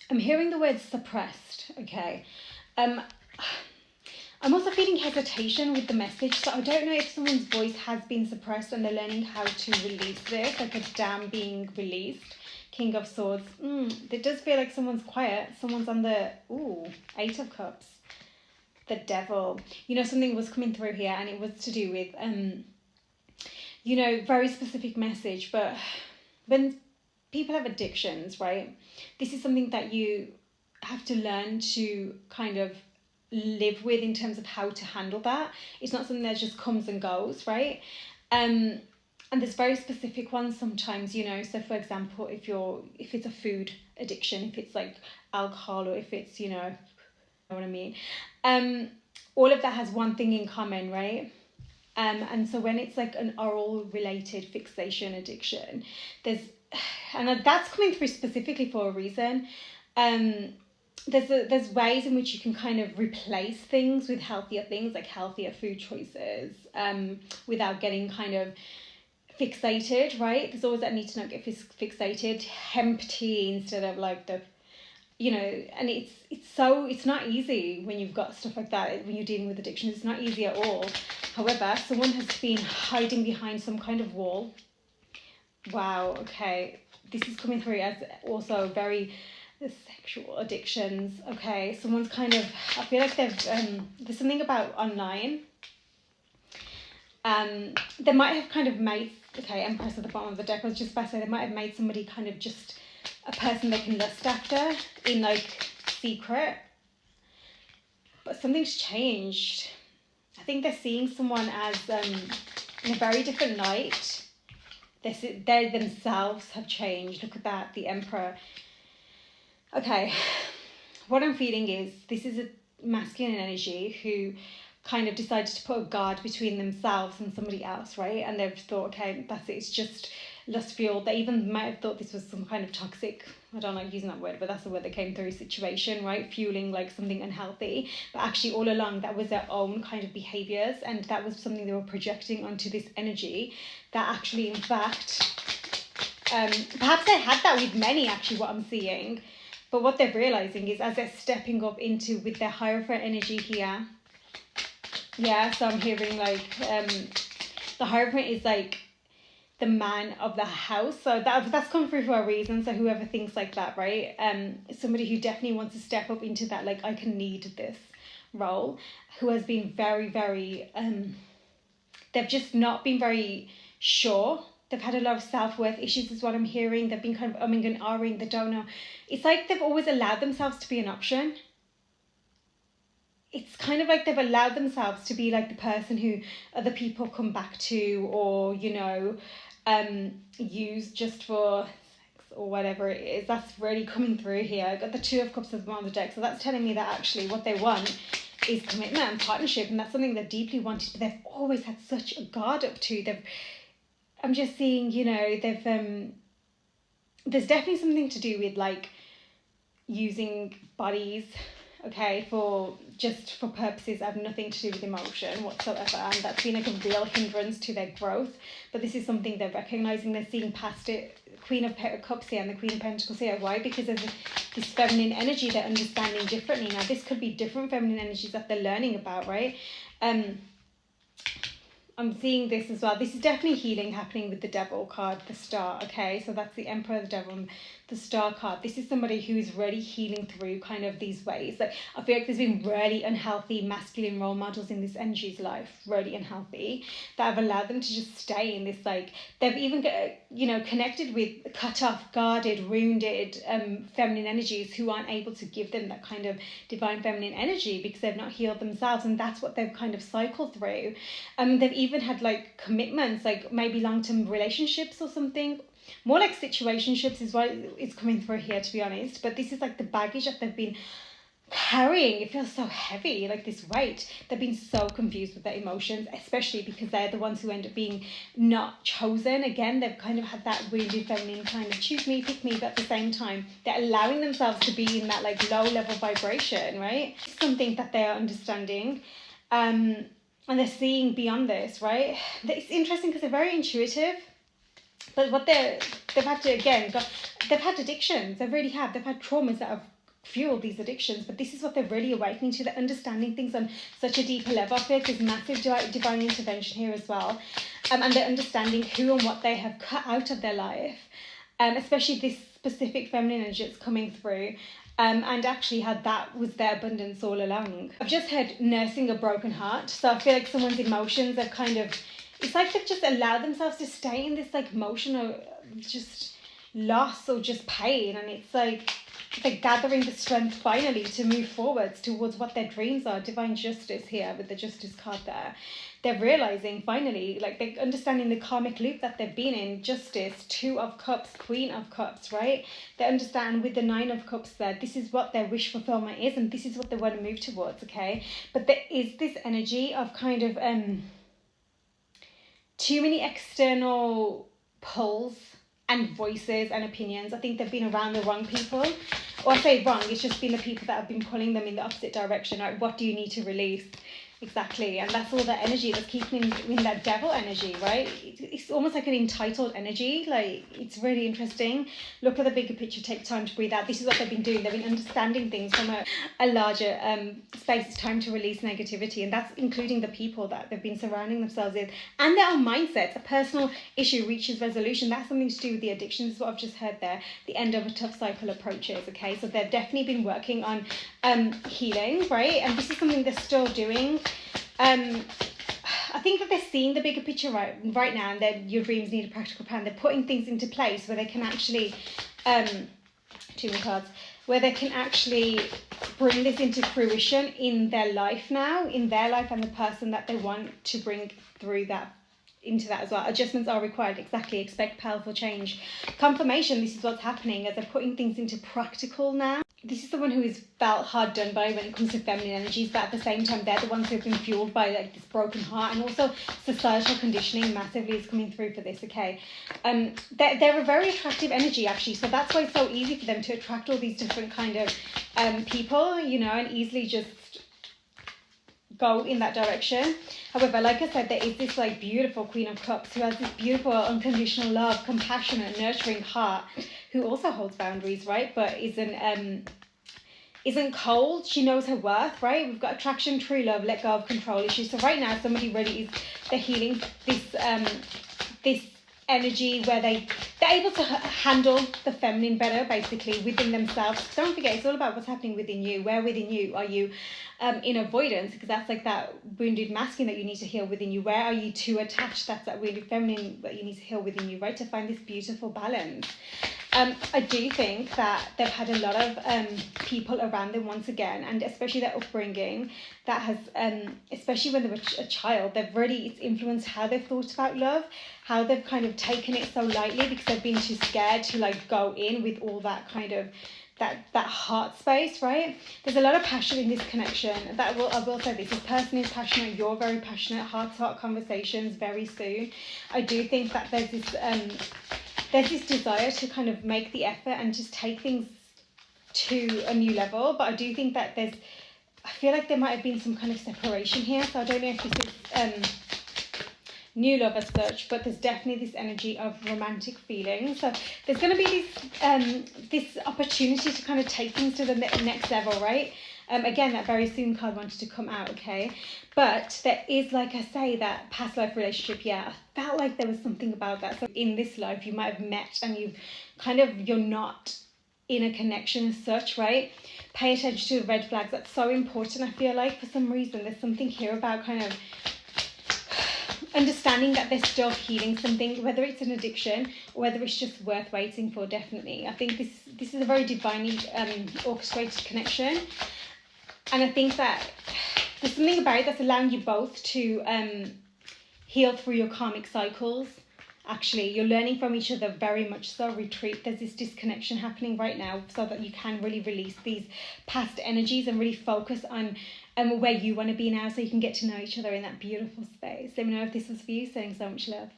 I'm hearing the word suppressed, okay. I'm also feeling hesitation with the message, so I don't know if someone's voice has been suppressed and they're learning how to release this, like a dam being released. King of Swords. It does feel like someone's quiet. Someone's on the, Eight of Cups. The Devil. You know, something was coming through here and it was to do with, you know, very specific message. But when people have addictions, right, this is something that you have to learn to kind of live with in terms of how to handle that. It's not something that just comes and goes, right? And there's very specific ones sometimes, you know. So for example, if it's a food addiction, if it's like alcohol, or if it's, you know what I mean, all of that has one thing in common, right? And so when it's like an oral related fixation addiction, and that's coming through specifically for a reason. There's ways in which you can kind of replace things with healthier things, like healthier food choices, without getting kind of fixated, right? There's always that need to not get fixated. Hemp tea instead of like the, you know, and it's not easy when you've got stuff like that, when you're dealing with addiction. It's not easy at all. However, someone has been hiding behind some kind of wall. Wow, okay. This is coming through as also very the sexual addictions. Okay, someone's kind of, I feel like there's something about online. They might have kind of made, okay, Empress at the bottom of the deck, I was just about to say, they might have made somebody kind of just a person they can lust after in like secret. But something's changed. I think they're seeing someone as in a very different light. They themselves have changed. Look at that, the Emperor. Okay, what I'm feeling is this is a masculine energy who kind of decided to put a guard between themselves and somebody else, right? And they've thought, okay, that's it, it's just lust fueled. They even might have thought this was some kind of toxic, I don't like using that word, but that's the word that came through, situation, right? Fueling like something unhealthy. But actually all along that was their own kind of behaviours, and that was something they were projecting onto this energy that actually, in fact, perhaps they had that with many, actually, what I'm seeing. But what they're realising is as they're stepping up into, with their Hierophant energy here, yeah, so I'm hearing like, the Hierophant is like the man of the house. So that's come through for a reason. So whoever thinks like that, right? Somebody who definitely wants to step up into that, like, I can lead this role, who has been very, very, they've just not been very sure. They've had a lot of self-worth issues is what I'm hearing. They've been kind of umming and ahhing. They don't know. It's like they've always allowed themselves to be an option. It's kind of like they've allowed themselves to be like the person who other people come back to, or, you know, use just for sex or whatever it is. That's really coming through here. I got the Two of Cups at the bottom of the deck. So that's telling me that actually what they want is commitment and partnership. And that's something they deeply wanted. But they've always had such a guard up to. I'm just seeing, you know, there's definitely something to do with like using bodies, okay, for purposes that have nothing to do with emotion whatsoever, and that's been like a real hindrance to their growth. But this is something they're recognizing, they're seeing past it. Queen of Cups here and the Queen of Pentacles here. Why? Because of this feminine energy they're understanding differently. Now this could be different feminine energies that they're learning about, right? I'm seeing this as well. This is definitely healing happening with the Devil card, the Star, okay? So that's the Emperor, the Devil, and the Star card. This is somebody who is really healing through kind of these ways. Like, I feel like there's been really unhealthy masculine role models in this energy's life, really unhealthy, that have allowed them to just stay in this, like, they've even, you know, connected with cut off, guarded, wounded feminine energies who aren't able to give them that kind of divine feminine energy because they've not healed themselves, and that's what they've kind of cycled through. They've even had like commitments, like maybe long-term relationships or something. More like situationships is what it's coming through here, to be honest. But this is like the baggage that they've been carrying. It feels so heavy, like this weight. They've been so confused with their emotions, especially because they're the ones who end up being not chosen. Again, they've kind of had that wounded feminine kind of choose me, pick me, but at the same time, they're allowing themselves to be in that like low level vibration, right? Something that they are understanding. And they're seeing beyond this, right? It's interesting because they're very intuitive. But what they've had to, again, they've had addictions. They really have. They've had traumas that have fuel these addictions. But this is what they're really awakening to. They're understanding things on such a deeper level. I feel like there's massive divine intervention here as well. And they're understanding who and what they have cut out of their life. Especially this specific feminine energy that's coming through. And actually how that was their abundance all along. I've just heard nursing a broken heart. So I feel like someone's emotions are kind of, it's like they've just allowed themselves to stay in this like emotional just loss or just pain. And it's like they're gathering the strength finally to move forwards towards what their dreams are. Divine justice here with the justice card there. They're realizing finally, like they're understanding the karmic loop that they've been in. Justice, 2 of Cups, Queen of Cups, right? They understand with the 9 of Cups there, this is what their wish fulfillment is and this is what they want to move towards, okay? But there is this energy of kind of too many external pulls and voices and opinions. I think they've been around the wrong people. Or I say wrong, it's just been the people that have been pulling them in the opposite direction. Like, what do you need to release? Exactly, and that's all that energy that's keeping in that devil energy, right? It's almost like an entitled energy. Like, it's really interesting. Look at the bigger picture, take time to breathe out. This is what they've been doing. They've been understanding things from a larger space. It's time to release negativity, and that's including the people that they've been surrounding themselves with and their own mindsets. A personal issue reaches resolution. That's something to do with the addiction. This is what I've just heard there. The end of a tough cycle approaches, okay? So they've definitely been working on healing, right? And this is something they're still doing. I think that they're seeing the bigger picture right now, and that your dreams need a practical plan. They're putting things into place where they can actually, too many cards, where they can actually bring this into fruition in their life now, in their life and the person that they want to bring through that, into that as well. Adjustments are required, exactly. Expect powerful change. Confirmation, this is what's happening as they're putting things into practical now. This is someone who is felt hard done by when it comes to feminine energies, but at the same time, they're the ones who have been fueled by like this broken heart, and also societal conditioning massively is coming through for this, okay? They're a very attractive energy, actually, so that's why it's so easy for them to attract all these different kind of people, you know, and easily just go in that direction. However, like I said, there is this like beautiful Queen of Cups who has this beautiful unconditional love, compassionate, nurturing heart, who also holds boundaries, right? But isn't cold. She knows her worth, right? We've got attraction, true love, let go of control issues. So right now, somebody really is, they're healing this this energy where they're able to handle the feminine better, basically, within themselves. Don't forget, it's all about what's happening within you. Where within you are you in avoidance? Because that's like that wounded masculine that you need to heal within you. Where are you too attached? That's that wounded feminine that you need to heal within you, right? To find this beautiful balance. I do think that they've had a lot of people around them once again, and especially their upbringing that has, especially when they were a child, it's influenced how they've thought about love, how they've kind of taken it so lightly because they've been too scared to like go in with all that kind of that heart space, right? There's a lot of passion in this connection. I will say this person is passionate, you're very passionate, heart-to-heart conversations very soon. I do think that there's this desire to kind of make the effort and just take things to a new level, but I do think that I feel like there might have been some kind of separation here, so I don't know if this is new love as such, but there's definitely this energy of romantic feelings. So there's going to be this opportunity to kind of take things to the next level, right? Again, that very soon card wanted to come out, okay? But there is, like I say, that past life relationship, yeah, I felt like there was something about that. So in this life, you might have met and you're not in a connection as such, right? Pay attention to the red flags. That's so important, I feel like, for some reason. There's something here about kind of understanding that they're still healing something, whether it's an addiction or whether it's just worth waiting for, definitely. I think this is a very divinely orchestrated connection. And I think that there's something about it that's allowing you both to heal through your karmic cycles. Actually, you're learning from each other very much so. Retreat. There's this disconnection happening right now so that you can really release these past energies and really focus on where you want to be now so you can get to know each other in that beautiful space. Let me know if this was for you. Sending so much love.